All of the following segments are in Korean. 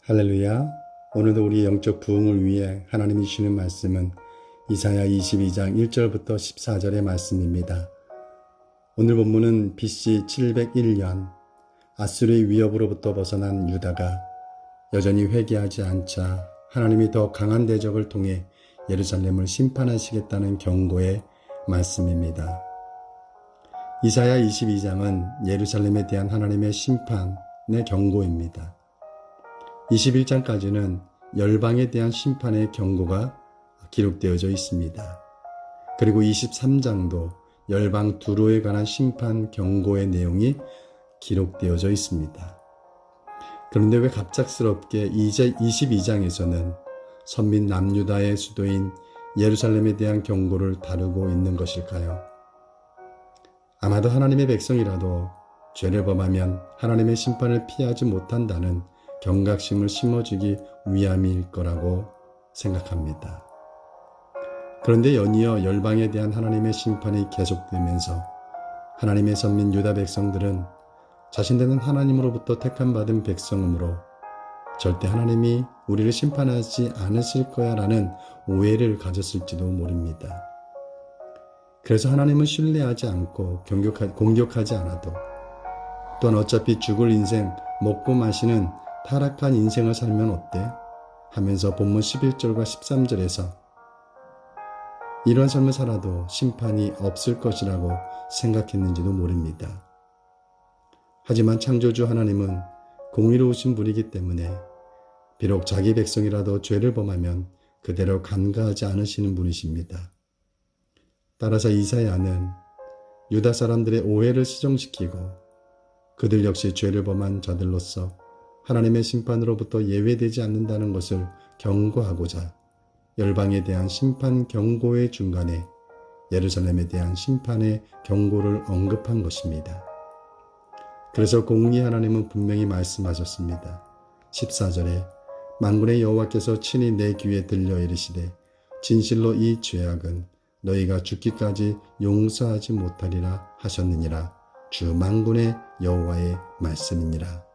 할렐루야. 오늘도 우리 영적 부흥을 위해 하나님이 주시는 말씀은 이사야 22장 1절부터 14절의 말씀입니다. 오늘 본문은 BC 701년 아수르의 위협으로부터 벗어난 유다가 여전히 회개하지 않자 하나님이 더 강한 대적을 통해 예루살렘을 심판하시겠다는 경고의 말씀입니다. 이사야 22장은 예루살렘에 대한 하나님의 심판의 경고입니다. 21장까지는 열방에 대한 심판의 경고가 기록되어져 있습니다. 그리고 23장도 열방 두로에 관한 심판 경고의 내용이 기록되어져 있습니다. 그런데 왜 갑작스럽게 이제 22장에서는 선민 남유다의 수도인 예루살렘에 대한 경고를 다루고 있는 것일까요? 아마도 하나님의 백성이라도 죄를 범하면 하나님의 심판을 피하지 못한다는 경각심을 심어주기 위함일 거라고 생각합니다. 그런데 연이어 열방에 대한 하나님의 심판이 계속되면서 하나님의 선민 유다 백성들은 자신들은 하나님으로부터 택함받은 백성이므로 절대 하나님이 우리를 심판하지 않으실 거야 라는 오해를 가졌을지도 모릅니다. 그래서 하나님을 신뢰하지 않고 공격하지 않아도 또한 어차피 죽을 인생 먹고 마시는 타락한 인생을 살면 어때? 하면서 본문 11절과 13절에서 이런 삶을 살아도 심판이 없을 것이라고 생각했는지도 모릅니다. 하지만 창조주 하나님은 공의로우신 분이기 때문에 비록 자기 백성이라도 죄를 범하면 그대로 간과하지 않으시는 분이십니다. 따라서 이사야는 유다 사람들의 오해를 수정시키고 그들 역시 죄를 범한 자들로서 하나님의 심판으로부터 예외되지 않는다는 것을 경고하고자 열방에 대한 심판 경고의 중간에 예루살렘에 대한 심판의 경고를 언급한 것입니다. 그래서 공의 하나님은 분명히 말씀하셨습니다. 14절에 만군의 여호와께서 친히 내 귀에 들려 이르시되 진실로 이 죄악은 너희가 죽기까지 용서하지 못하리라 하셨느니라. 주 만군의 여호와의 말씀이니라.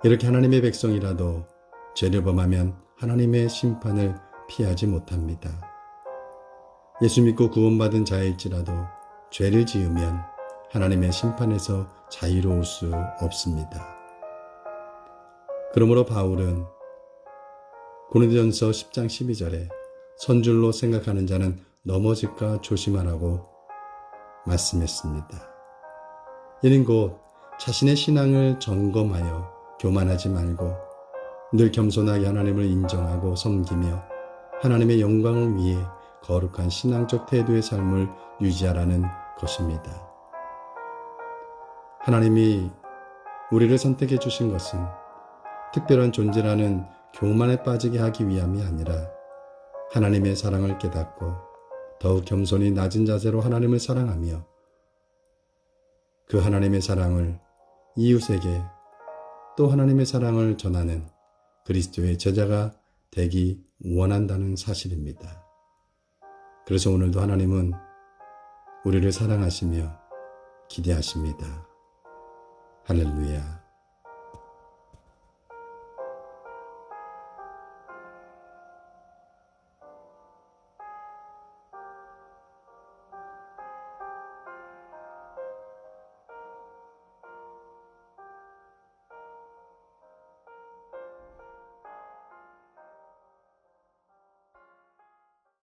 이렇게 하나님의 백성이라도 죄를 범하면 하나님의 심판을 피하지 못합니다. 예수 믿고 구원받은 자일지라도 죄를 지으면 하나님의 심판에서 자유로울 수 없습니다. 그러므로 바울은 고린도전서 10장 12절에 선줄로 생각하는 자는 넘어질까 조심하라고 말씀했습니다. 이는 곧 자신의 신앙을 점검하여 교만하지 말고 늘 겸손하게 하나님을 인정하고 섬기며 하나님의 영광을 위해 거룩한 신앙적 태도의 삶을 유지하라는 것입니다. 하나님이 우리를 선택해 주신 것은 특별한 존재라는 교만에 빠지게 하기 위함이 아니라 하나님의 사랑을 깨닫고 더욱 겸손히 낮은 자세로 하나님을 사랑하며 그 하나님의 사랑을 이웃에게 또 하나님의 사랑을 전하는 그리스도의 제자가 되기 원한다는 사실입니다. 그래서 오늘도 하나님은 우리를 사랑하시며 기대하십니다. 할렐루야.